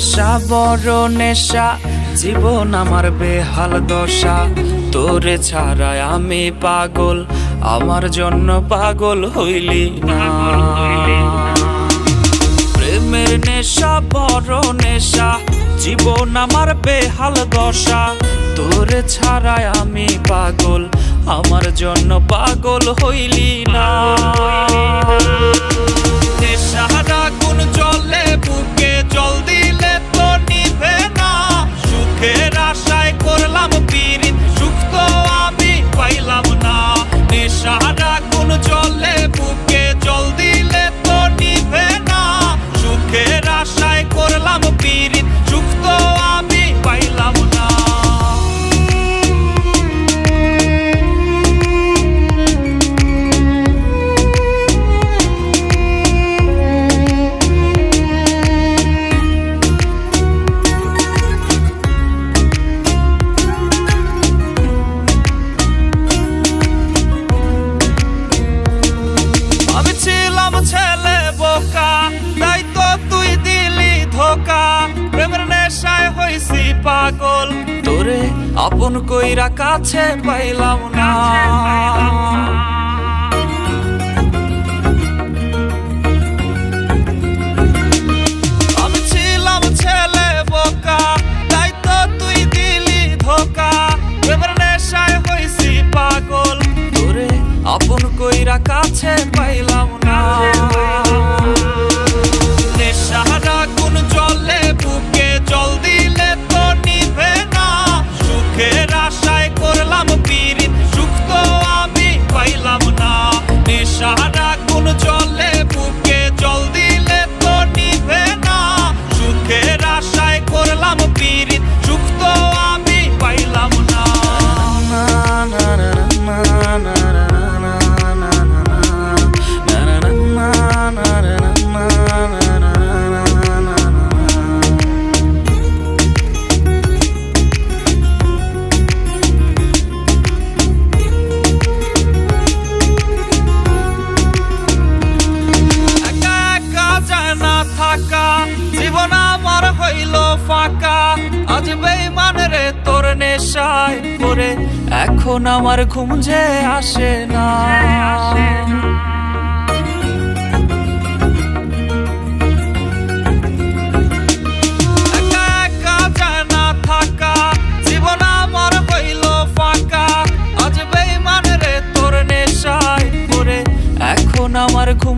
নেশা বড় নেশা, জীবন আমার বেহাল দশা। তোরে ছাড়ায় আমি পাগল, আমার জন্য পাগল হইলি না। প্রেমের নেশা বড় নেশা, জীবন আমার বেহাল দশা। তোরে ছাড়ায় আমি পাগল, আমার জন্য পাগল হইলি না। নেশার আগুন জ্বলে বুকে, জল দিলে তো নিভে না। সুখের আশায় করলাম পীড়িত, সুখ তো আমি পাইলাম না। নেশার আগুন জ্বলে বুকে, জল দিলে তো নিভে না। সুখের আশায় করলাম পীড়িত, সুখ তো আমি পাইলাম না। ছেলে বোকা, তাই তো তুই দিলি ধোকা। প্রেমের নেশায় হইছি পাগল, তোরে আপন কইরা কাছে পাইলাম না। আমি ছিলাম ছেলে বোকা, তাই তো তুই দিলি ধোকা। প্রেমের নেশায় হইছি পাগল, তোরে আপন কইরা কাছে পাইলাম না। নেশার আগুন জ্বলে বুকে, জল দিলে তো নিভে না। সুখের আশায় করলাম পীড়িত, সুখ তো আমি পাইলাম না। নেশার আগুন জ্বলে বুকে, জল দিলে তো নিভে না। সুখের আশায় করলাম পীড়িত, সুখ তো আমি পাইলাম না। জীবন আমার হইল ফাঁকা, আজ বেঈমান রে তোর নেশায় পড়ে। এখন আমার ঘুম যে আসে না। একা একা যায় না থাকা, জীবন আমার হইল ফাঁকা, আজ বেঈমান রে তোর নেশায় পড়ে। এখন আমার ঘুম